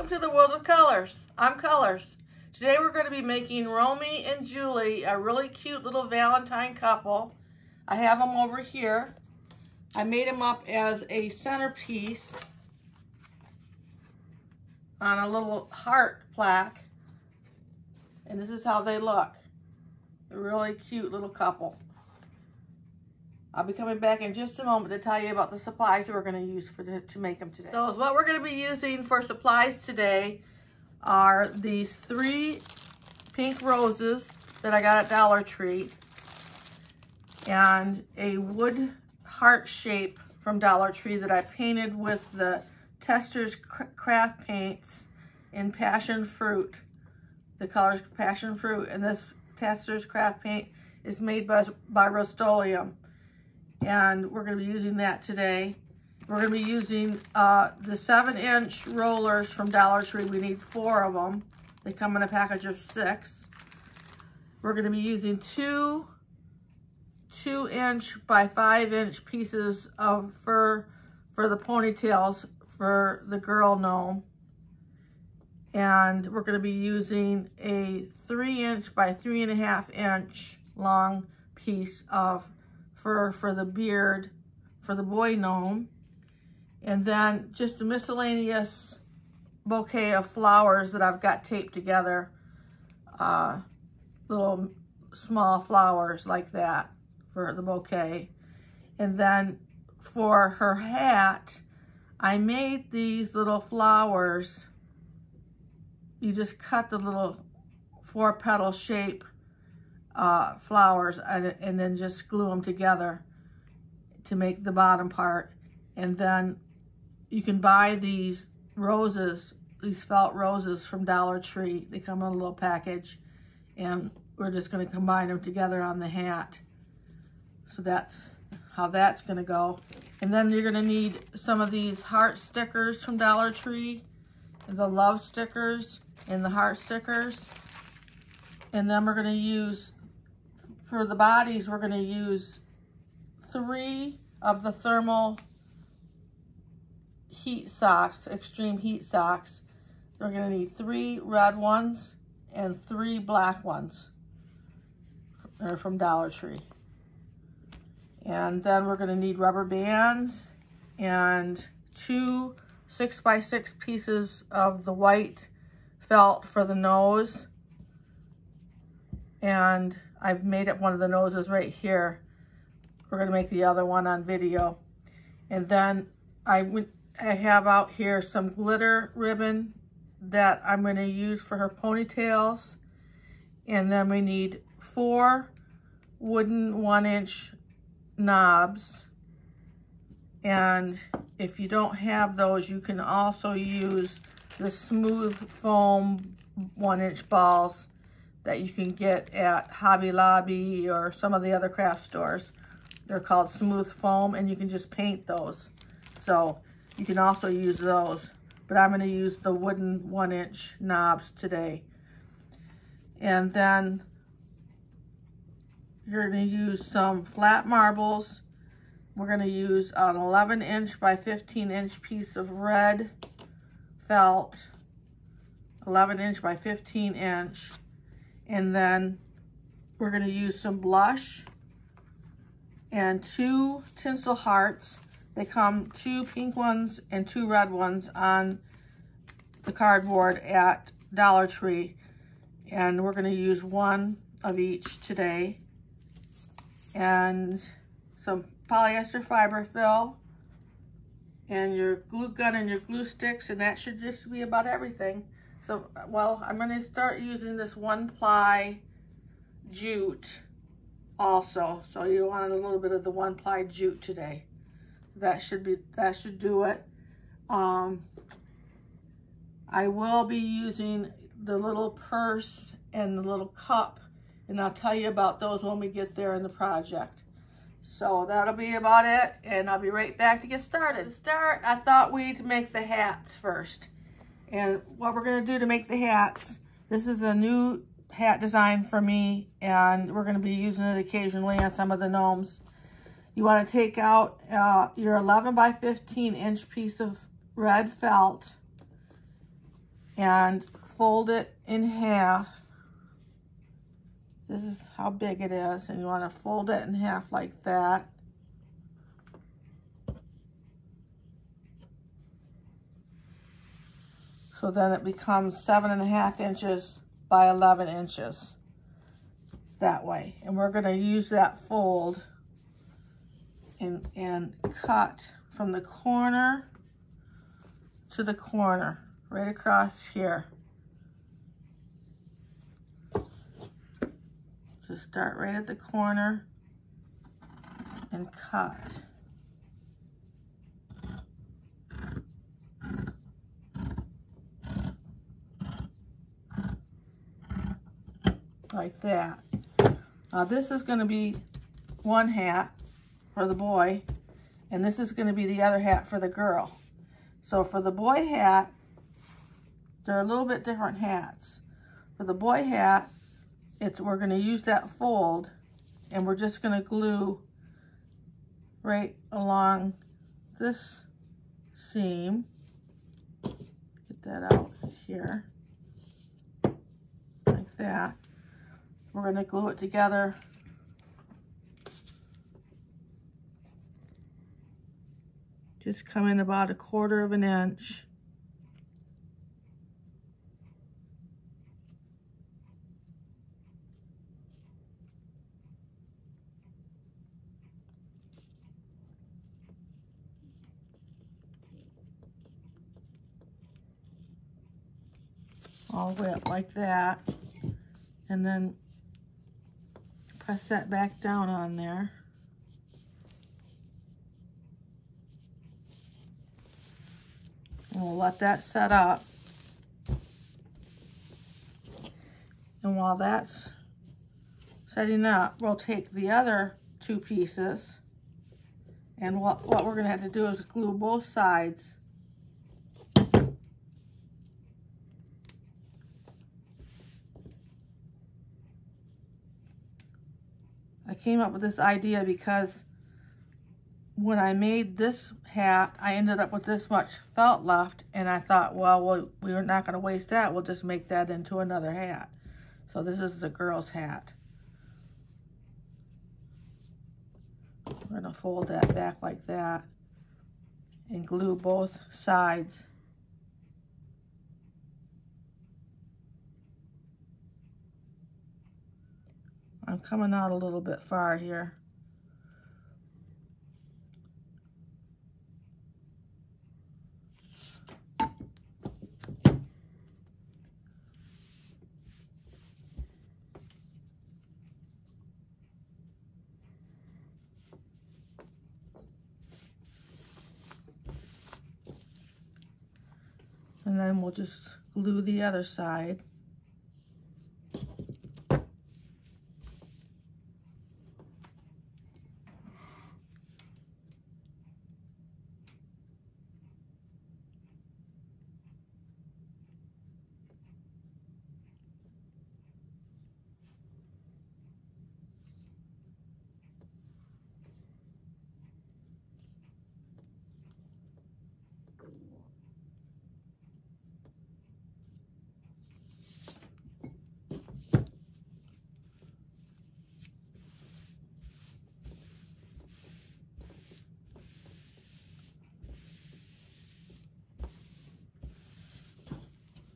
to the world of colors. I'm Colors. Today we're going to be making Romie and Julie, a really cute little Valentine couple. I have them over here. I made them up as a centerpiece on a little heart plaque. And this is how they look. A really cute little couple. I'll be coming back in just a moment to tell you about the supplies that we're going to use to make them today. So what we're going to be using for supplies today are these 3 pink roses that I got at Dollar Tree and a wood heart shape from Dollar Tree that I painted with the Tester's craft paints in passion fruit. The color's passion fruit, and this Tester's craft paint is made by Rust-Oleum. And we're going to be using that today. We're going to be using the 7-inch rollers from Dollar Tree. We need 4 of them. They come in a package of 6. We're going to be using 2 2-inch by 5-inch pieces of fur for the ponytails for the girl gnome. And we're going to be using a 3-inch by 3.5-inch long piece of fur for the beard for the boy gnome, and then just a miscellaneous bouquet of flowers that I've got taped together, little small flowers like that for the bouquet. And then for her hat, I made these little flowers. You just cut the little 4-petal shape flowers and then just glue them together to make the bottom part. And then you can buy these roses, these felt roses from Dollar Tree. They come in a little package, and we're just going to combine them together on the hat. So that's how that's going to go. And then you're going to need some of these heart stickers from Dollar Tree, the love stickers and the heart stickers. And then we're going to use, for the bodies, we're going to use 3 of the thermal heat socks, extreme heat socks. We're going to need 3 red ones and 3 black ones from Dollar Tree. And then we're going to need rubber bands and 2 6x6 pieces of the white felt for the nose. And I've made up one of the noses right here. We're going to make the other one on video. And then I have out here some glitter ribbon that I'm going to use for her ponytails. And then we need 4 wooden 1-inch knobs. And if you don't have those, you can also use the smooth foam 1-inch balls that you can get at Hobby Lobby or some of the other craft stores. They're called smooth foam, and you can just paint those. So you can also use those, but I'm going to use the wooden 1-inch knobs today. And then you're going to use some flat marbles. We're going to use an 11-inch by 15-inch piece of red felt, 11-inch by 15-inch. And then we're going to use some blush and 2 tinsel hearts. They come 2 pink ones and 2 red ones on the cardboard at Dollar Tree. And we're going to use 1 of each today. And some polyester fiber fill and your glue gun and your glue sticks, and that should just be about everything. So, well, I'm going to start using this 1-ply jute also. So you want a little bit of the 1-ply jute today. That should do it. I will be using the little purse and the little cup, and I'll tell you about those when we get there in the project. So that'll be about it, and I'll be right back to get started. To start, I thought we'd make the hats first. And what we're going to do to make the hats, this is a new hat design for me, and we're going to be using it occasionally on some of the gnomes. You want to take out your 11 by 15 inch piece of red felt and fold it in half. This is how big it is, and you want to fold it in half like that. So then it becomes 7.5 inches by 11 inches. That way. And we're going to use that fold and cut from the corner to the corner, right across here. Just start right at the corner and cut. Like that. Now this is going to be one hat for the boy, and this is going to be the other hat for the girl. So for the boy hat, they're a little bit different hats. For the boy hat, we're going to use that fold, and we're just going to glue right along this seam. Get that out here, like that. We're going to glue it together. Just come in about 1/4 of an inch. All the way up like that. And then press that back down on there. And we'll let that set up. And while that's setting up, we'll take the other 2 pieces, and what we're going to have to do is glue both sides. I came up with this idea because when I made this hat, I ended up with this much felt left, and I thought, well, we're not going to waste that. We'll just make that into another hat. So this is the girl's hat. We're going to fold that back like that and glue both sides. I'm coming out a little bit far here. And then we'll just glue the other side.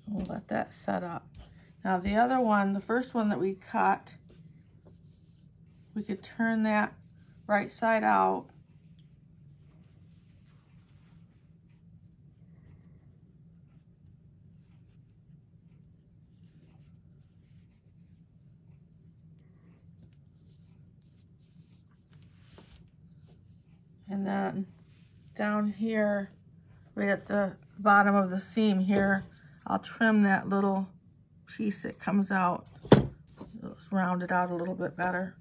We'll let that set up. Now the other one, the first one that we cut, we could turn that right side out. And then down here, right at the bottom of the seam here, I'll trim that little piece that comes out. Let's round it out a little bit better.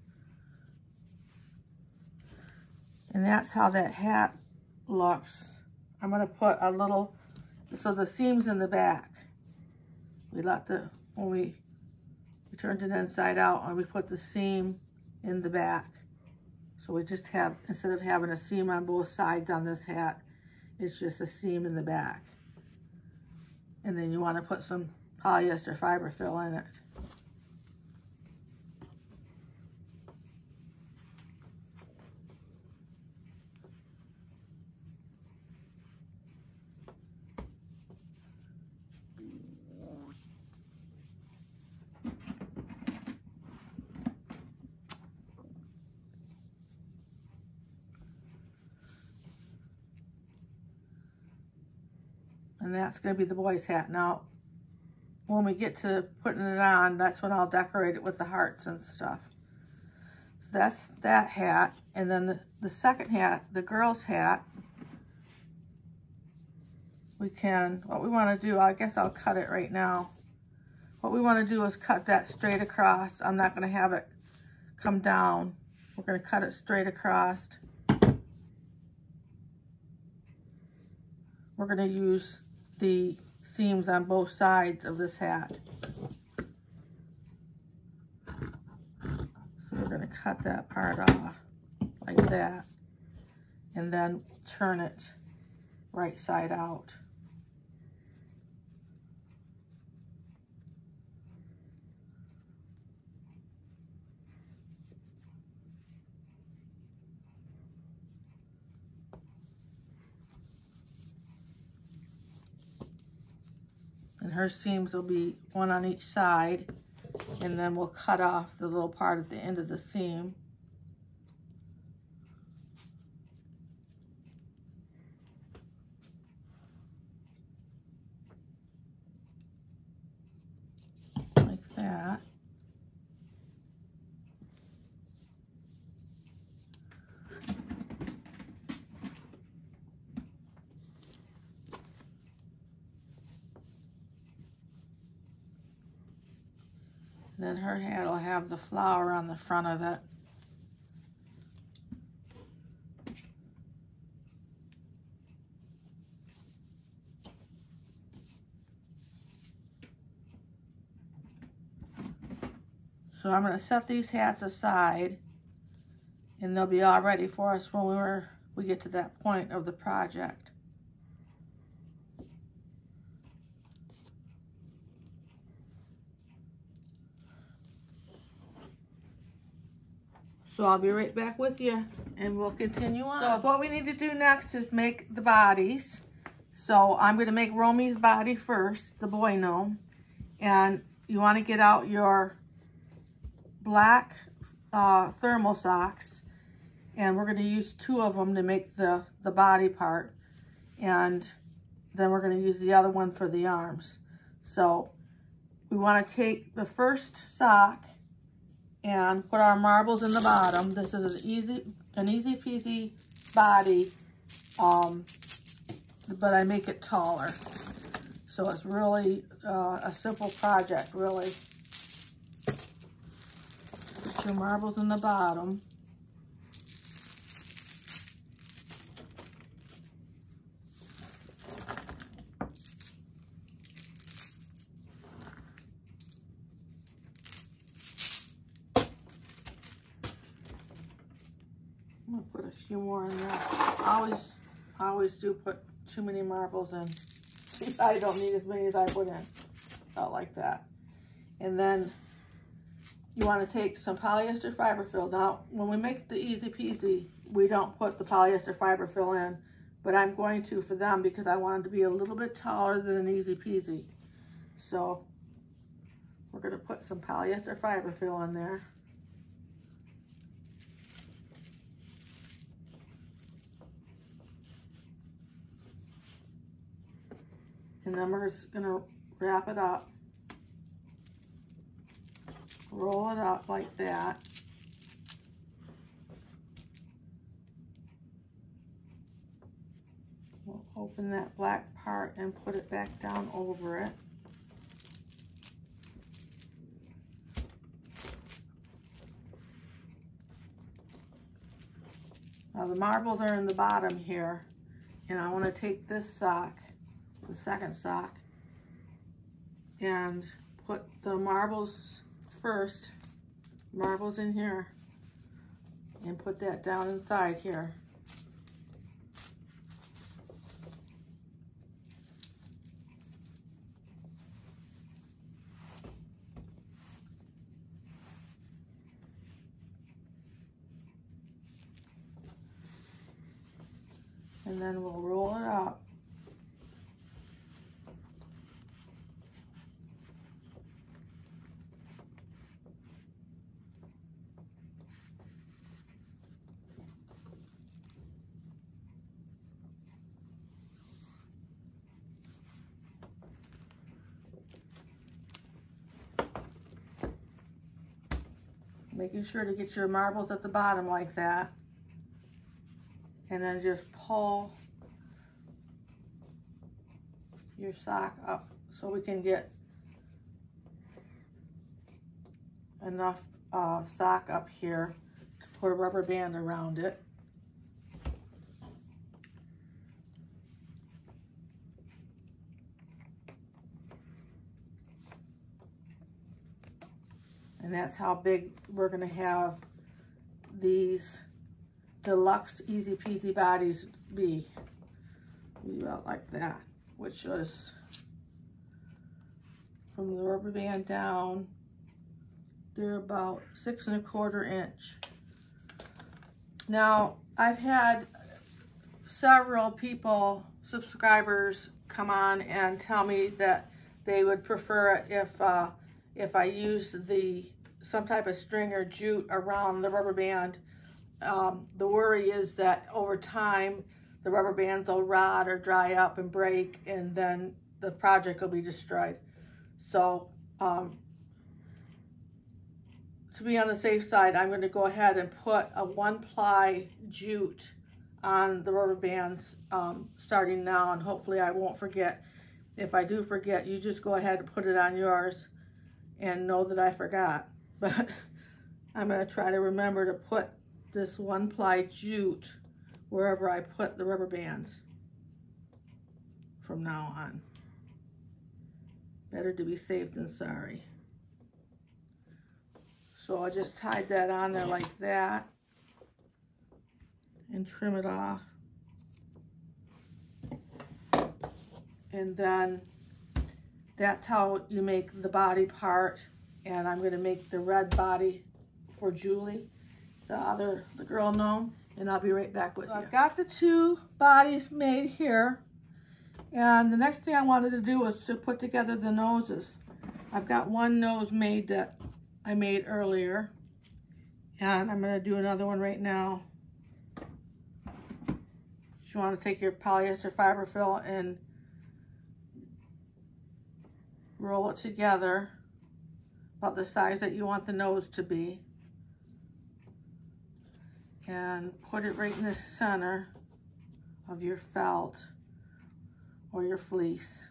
And that's how that hat looks. I'm going to put a little, so the seam's in the back. When we turned it inside out, and we put the seam in the back. So we just have, instead of having a seam on both sides on this hat, it's just a seam in the back. And then you want to put some polyester fiber fill in it. And that's going to be the boy's hat. Now, when we get to putting it on, that's when I'll decorate it with the hearts and stuff. So that's that hat. And then the second hat, the girl's hat, what we want to do, I guess I'll cut it right now. What we want to do is cut that straight across. I'm not going to have it come down. We're going to cut it straight across. We're going to use the seams on both sides of this hat. So we're going to cut that part off like that and then turn it right side out. And her seams will be one on each side, and then we'll cut off the little part at the end of the seam. Like that. Then her hat will have the flower on the front of it. So I'm going to set these hats aside, and they'll be all ready for us when we get to that point of the project. So I'll be right back with you, and we'll continue on. So what we need to do next is make the bodies. So I'm going to make Romie's body first, the boy gnome. And you want to get out your black thermal socks. And we're going to use 2 of them to make the body part. And then we're going to use the other one for the arms. So we want to take the first sock and put our marbles in the bottom. This is an easy peasy body, but I make it taller. So it's really a simple project, really. Put your marbles in the bottom. I'm gonna put a few more in there. I always do put too many marbles in. I don't need as many as I put in. About like that. And then you want to take some polyester fiber fill. Now, when we make the easy peasy, we don't put the polyester fiber fill in, but I'm going to for them because I want it to be a little bit taller than an easy peasy. So we're going to put some polyester fiber fill in there. And then we're just going to wrap it up, roll it up like that. We'll open that black part and put it back down over it. Now the marbles are in the bottom here, and I want to take this sock, the second sock, and put the marbles first, marbles in here, and put that down inside here. And then we'll roll it up. Making sure to get your marbles at the bottom like that. And then just pull your sock up so we can get enough sock up here to put a rubber band around it. And that's how big we're gonna have these deluxe easy peasy bodies be. About like that, which was from the rubber band down, they're about 6 1/4 inch. Now, I've had several people, subscribers, come on and tell me that they would prefer it if I use some type of string or jute around the rubber band. The worry is that over time, the rubber bands will rot or dry up and break, and then the project will be destroyed. So, to be on the safe side, I'm going to go ahead and put a 1-ply jute on the rubber bands starting now, and hopefully I won't forget. If I do forget, you just go ahead and put it on yours and know that I forgot. But I'm going to try to remember to put this 1-ply jute wherever I put the rubber bands from now on. Better to be safe than sorry. So I just tied that on there like that and trim it off. And then that's how you make the body part. And I'm going to make the red body for Julie, the girl gnome, and I'll be right back with you. I've got the 2 bodies made here, and the next thing I wanted to do was to put together the noses. I've got one nose made that I made earlier, and I'm going to do another one right now. You want to take your polyester fiber fill and roll it together about the size that you want the nose to be, and put it right in the center of your felt or your fleece.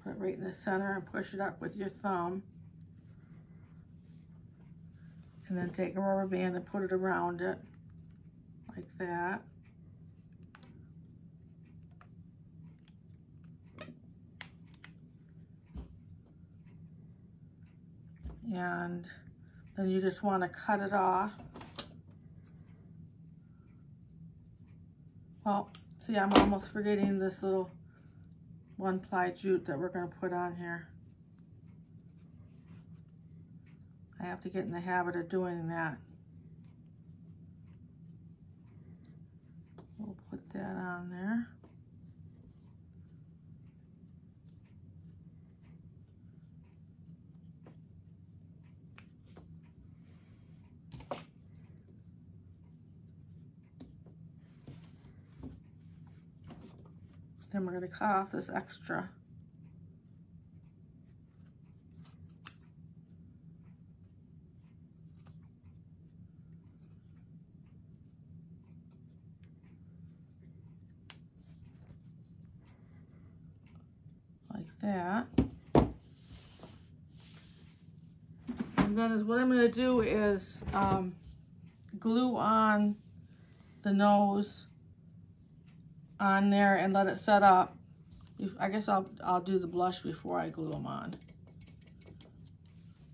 Put it right in the center and push it up with your thumb. And then take a rubber band and put it around it like that. And then you just want to cut it off. Well, see, I'm almost forgetting this little 1-ply jute that we're going to put on here. I have to get in the habit of doing that. We'll put that on there. Then we're going to cut off this extra. Like that. And then what I'm going to do is glue on the nose on there and let it set up. I guess I'll do the blush before I glue them on.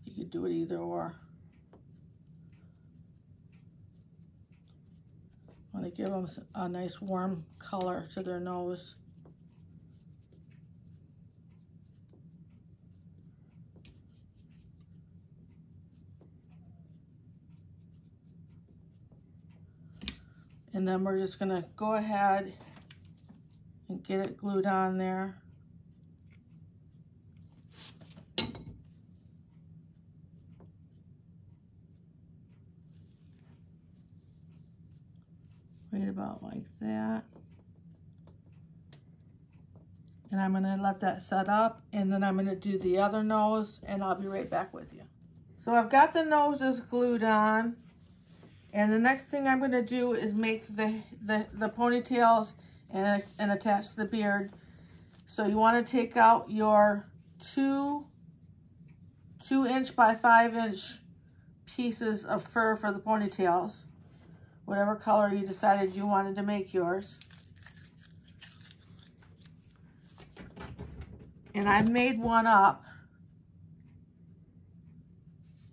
You could do it either or. I want to give them a nice warm color to their nose. And then we're just gonna go ahead and get it glued on there. Right about like that. And I'm gonna let that set up, and then I'm gonna do the other nose, and I'll be right back with you. So I've got the noses glued on, and the next thing I'm gonna do is make the ponytails and attach the beard. So you wanna take out your 2-inch by 5-inch pieces of fur for the ponytails, whatever color you decided you wanted to make yours. And I've made one up,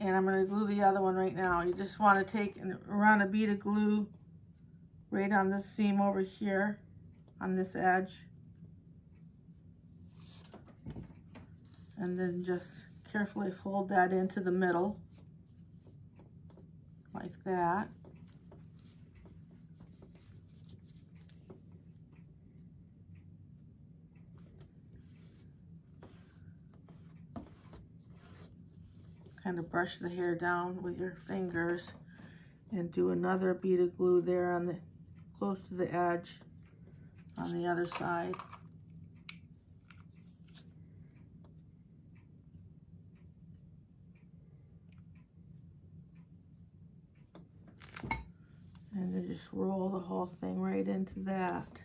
and I'm going to glue the other one right now. You just want to take and run a bead of glue right on this seam over here on this edge, and then just carefully fold that into the middle like that. Kind of brush the hair down with your fingers and do another bead of glue there on the close to the edge on the other side. And then just roll the whole thing right into that.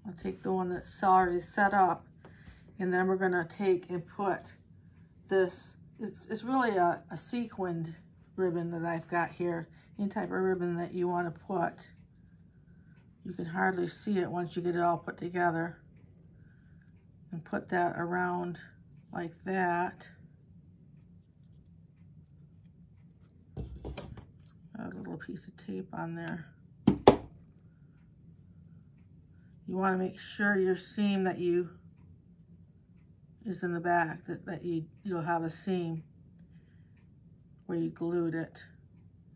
I'll take the one that's already set up, and then we're gonna take and put this, it's really a sequined ribbon that I've got here. Any type of ribbon that you want to put. You can hardly see it once you get it all put together. And put that around like that. Got a little piece of tape on there. You want to make sure your seam that is in the back, that you'll have a seam where you glued it.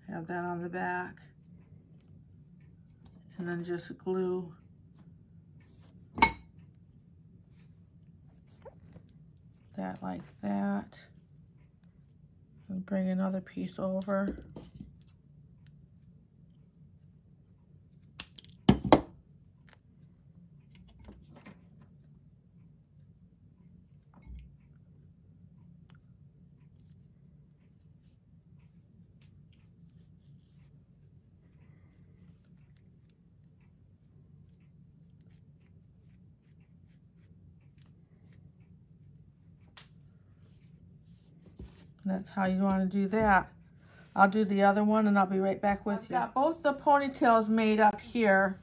Have that on the back. And then just glue that like that. And bring another piece over. That's how you want to do that. I'll do the other one and I'll be right back with you. I've got both the ponytails made up here,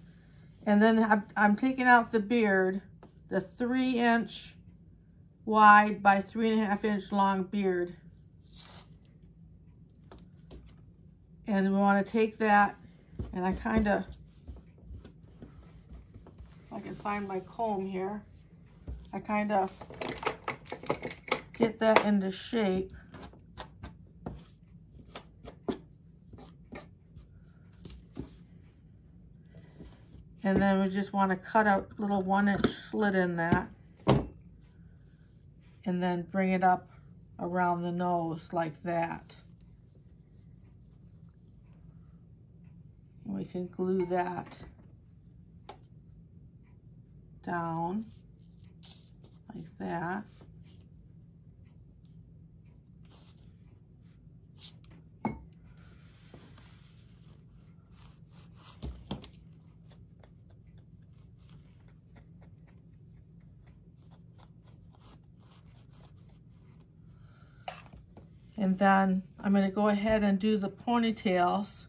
and then I'm taking out the beard, the 3-inch wide by 3.5-inch long beard. And we want to take that, and I kind of, I can find my comb here. I kind of get that into shape. And then we just want to cut out a little 1-inch slit in that. And then bring it up around the nose like that. And we can glue that down like that. And then I'm going to go ahead and do the ponytails.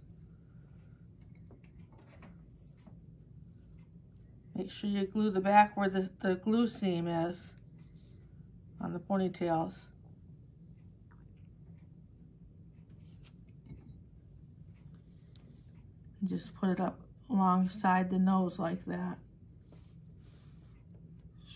Make sure you glue the back where the glue seam is on the ponytails. And just put it up alongside the nose like that.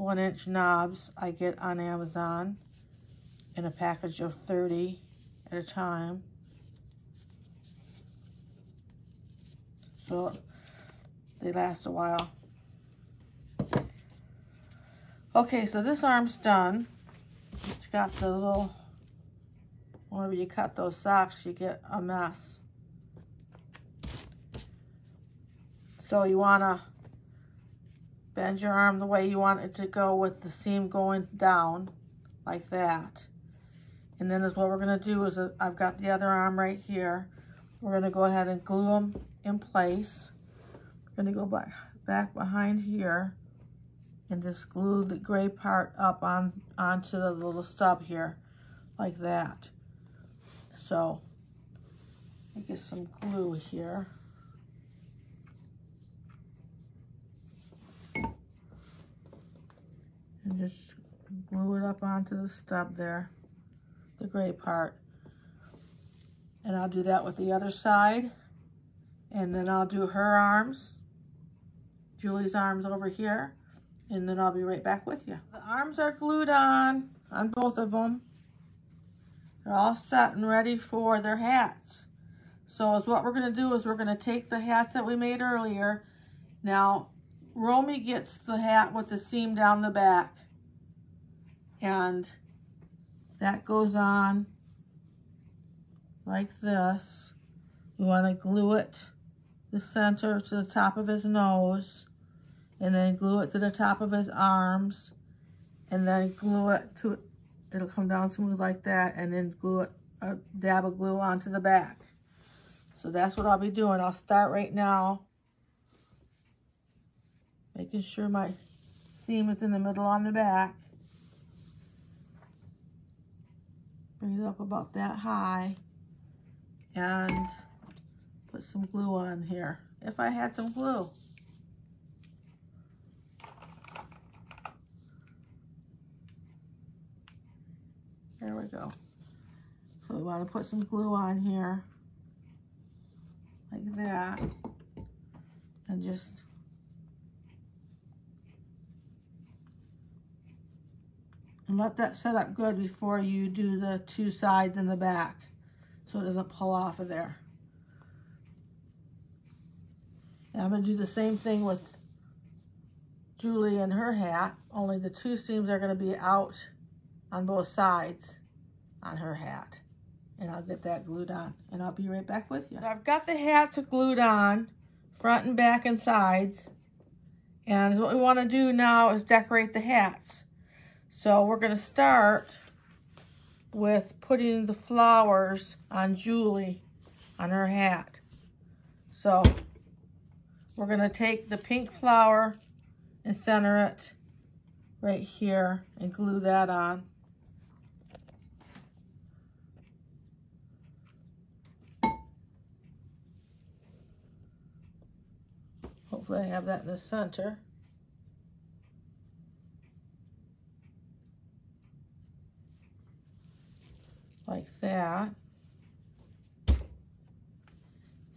1-inch knobs I get on Amazon in a package of 30 at a time. So they last a while. Okay, so this arm's done. It's got the little, whenever you cut those socks, you get a mess. So you want to bend your arm the way you want it to go with the seam going down, like that. And then is what we're going to do is, I've got the other arm right here. We're going to go ahead and glue them in place. We're going to go back behind here and just glue the gray part up onto the little stub here, like that. So, I get some glue here. And just glue it up onto the stub there, the gray part. And I'll do that with the other side. And then I'll do her arms, Julie's arms over here. And then I'll be right back with you. The arms are glued on both of them. They're all set and ready for their hats. So what we're going to do is we're going to take the hats that we made earlier. Now, Romie gets the hat with the seam down the back. And that goes on like this. You want to glue it the center to the top of his nose. And then glue it to the top of his arms, and then glue it to, it'll come down smooth like that, and then glue it, a dab of glue onto the back. So that's what I'll be doing. I'll start right now, making sure my seam is in the middle on the back. Bring it up about that high, and put some glue on here, if I had some glue. There we go. So we want to put some glue on here, like that, and just let that set up good before you do the two sides in the back, so it doesn't pull off of there. And I'm going to do the same thing with Julie and her hat, only the two seams are going to be out on both sides on her hat. And I'll get that glued on, and I'll be right back with you. So I've got the hats glued on, front and back and sides. And what we want to do now is decorate the hats. So we're going to start with putting the flowers on Julie, on her hat. So we're going to take the pink flower and center it right here and glue that on. Hopefully I have that in the center. Like that.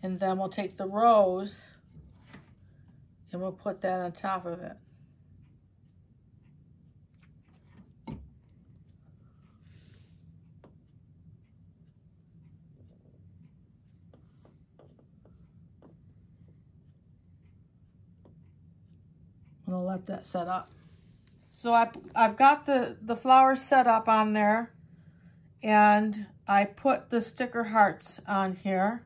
And then we'll take the rose and we'll put that on top of it. I'm gonna let that set up. So I've got the flowers set up on there, and I put the sticker hearts on here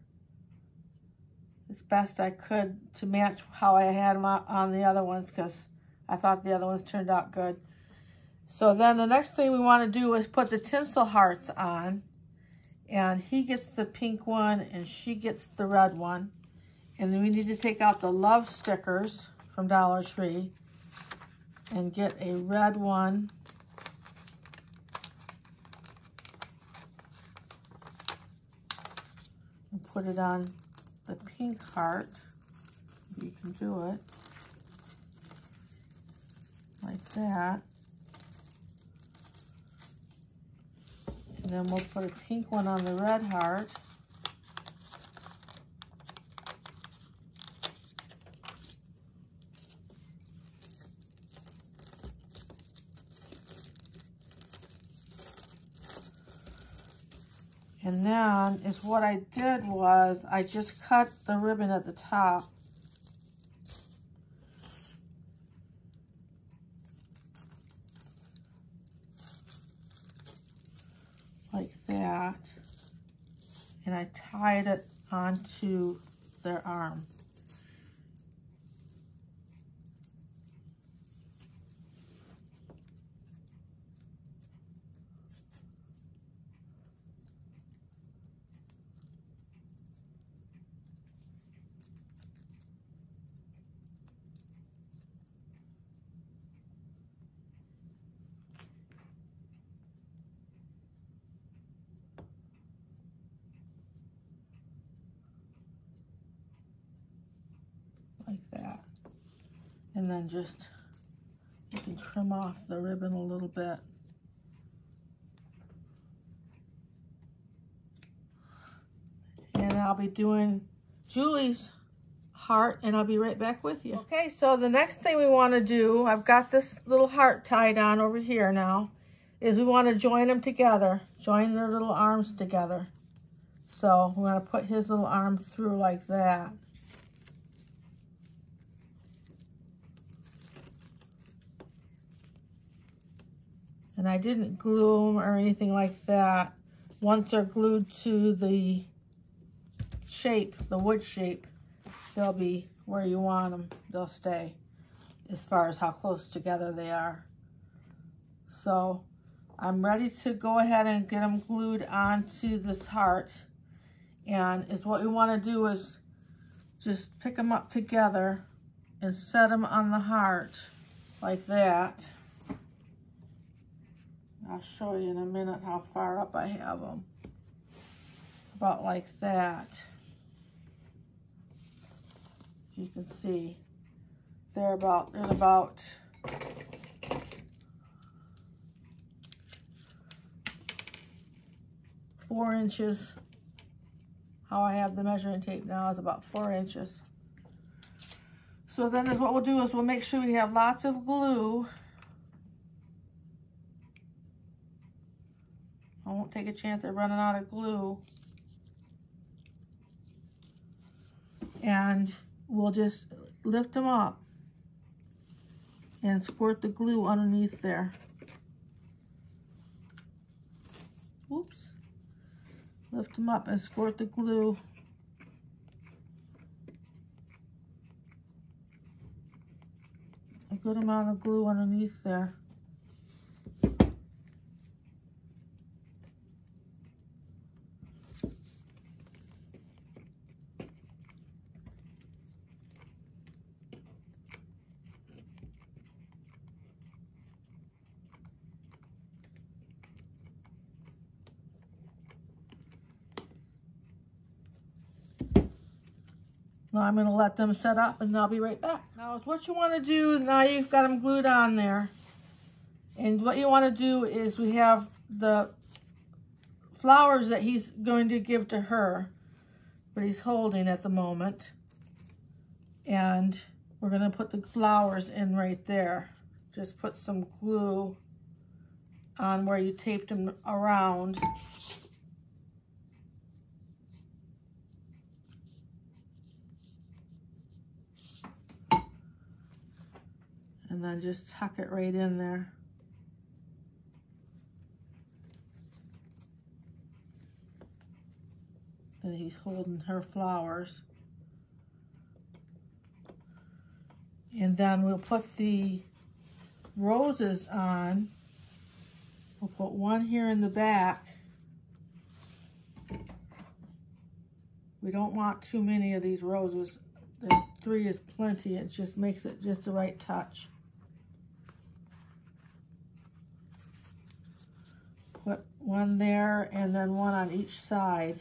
as best I could to match how I had them on the other ones, because I thought the other ones turned out good. So then the next thing we want to do is put the tinsel hearts on, and he gets the pink one and she gets the red one. And then we need to take out the love stickers from Dollar Tree and get a red one and put it on the pink heart. You can do it like that. And then we'll put a pink one on the red heart. And then is what I did was I just cut the ribbon at the top. Like that. And I tied it onto their arm. Like that. And then just, you can trim off the ribbon a little bit. And I'll be doing Julie's heart, and I'll be right back with you. Okay, so the next thing we want to do, I've got this little heart tied on over here now, is we want to join them together, join their little arms together. So we're going to put his little arm through like that. And I didn't glue them or anything like that. Once they're glued to the shape, the wood shape, they'll be where you want them. They'll stay as far as how close together they are. So I'm ready to go ahead and get them glued onto this heart. And is what we want to do is just pick them up together and set them on the heart like that. I'll show you in a minute how far up I have them. About like that. You can see they're about 4 inches. How I have the measuring tape now is about 4 inches. So then is what we'll do is we'll make sure we have lots of glue. I won't take a chance at running out of glue. And we'll just lift them up and squirt the glue underneath there. Whoops. Lift them up and squirt the glue. A good amount of glue underneath there. Now I'm going to let them set up and I'll be right back. Now what you want to do, now you've got them glued on there. And what you want to do is we have the flowers that he's going to give to her, but he's holding at the moment. And we're going to put the flowers in right there. Just put some glue on where you taped them around. And then just tuck it right in there. Then he's holding her flowers. And then we'll put the roses on. We'll put one here in the back. We don't want too many of these roses. The 3 is plenty. It just makes it just the right touch. Put one there and then one on each side.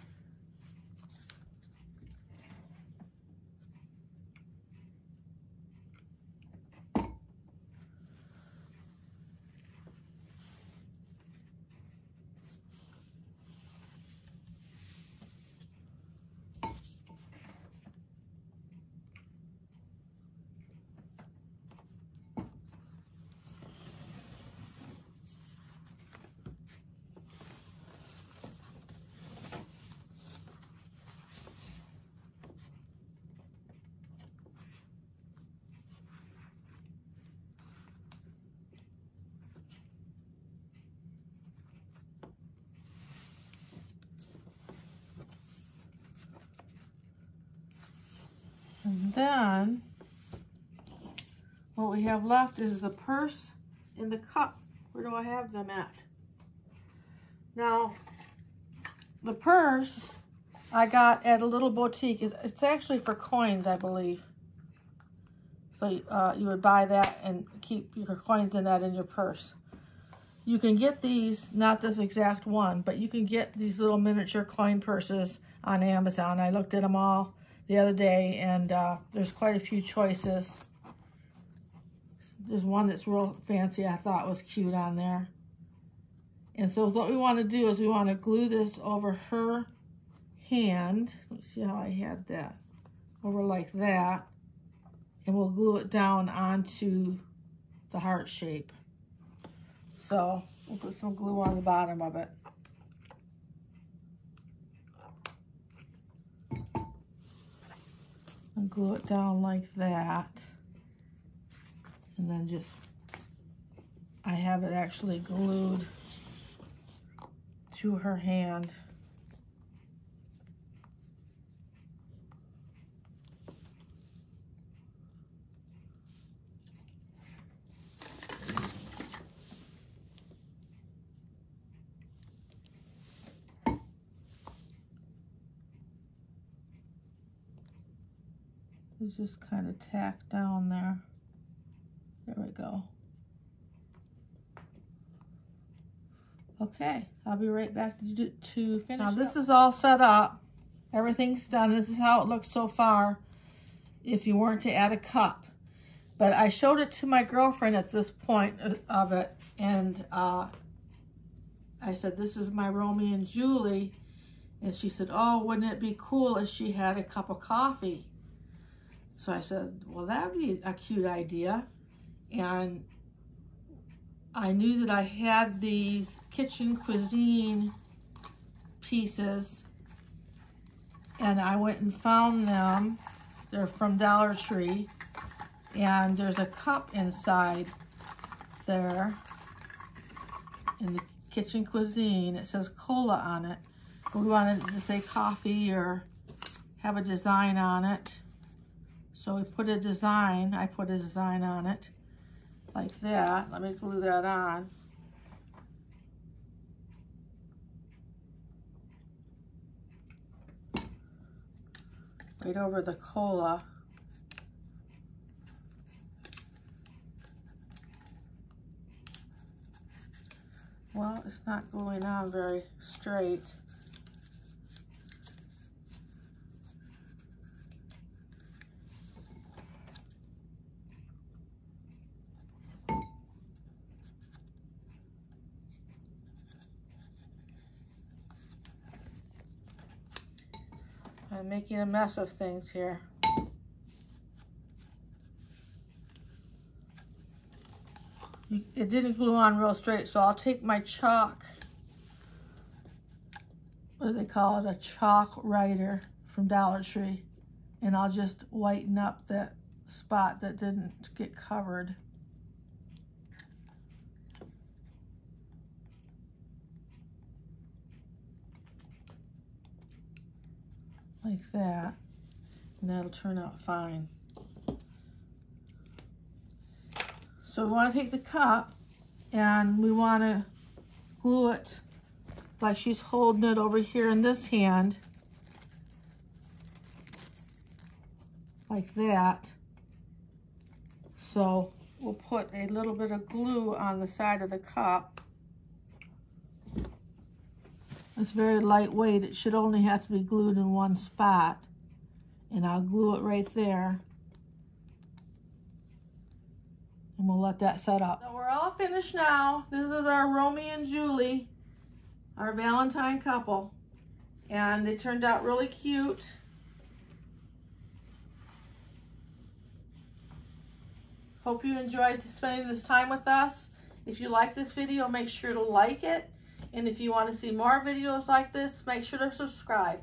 then what we have left is the purse and the cup. Where do I have them at? Now, the purse I got at a little boutique. It's actually for coins, I believe. So you would buy that and keep your coins in that in your purse. You can get these, not this exact one, but you can get these little miniature coin purses on Amazon. I looked at them all the other day, and there's quite a few choices. There's one that's real fancy I thought was cute on there. And so what we want to do is we want to glue this over her hand. Let me see how I had that. Over like that. And we'll glue it down onto the heart shape. So we'll put some glue on the bottom of it. And glue it down like that. And then just, I have it actually glued to her hand. It's just kind of tacked down there. There we go. Okay, I'll be right back to finish. Now this is all set up. Everything's done. This is how it looks so far if you weren't to add a cup. But I showed it to my girlfriend at this point of it, and I said, this is my Romeo and Julie. And she said, oh, wouldn't it be cool if she had a cup of coffee? So I said, well, that would be a cute idea. And I knew that I had these kitchen cuisine pieces, and I went and found them. They're from Dollar Tree, and there's a cup inside there in the kitchen cuisine. It says cola on it. We wanted to say coffee or have a design on it. So we put a design, I put a design on it, like that. Let me glue that on. Right over the cola. Well, it's not gluing on very straight. I'm making a mess of things here. It didn't glue on real straight, so I'll take my chalk, what do they call it, a chalk writer from Dollar Tree, and I'll just whiten up that spot that didn't get covered. Like that, and that'll turn out fine. So we want to take the cup and we want to glue it like she's holding it over here in this hand, like that. So we'll put a little bit of glue on the side of the cup. It's very lightweight. It should only have to be glued in one spot. And I'll glue it right there. And we'll let that set up. So we're all finished now. This is our Romeo and Julie, our Valentine couple. And they turned out really cute. Hope you enjoyed spending this time with us. If you like this video, make sure to like it. And if you want to see more videos like this, make sure to subscribe.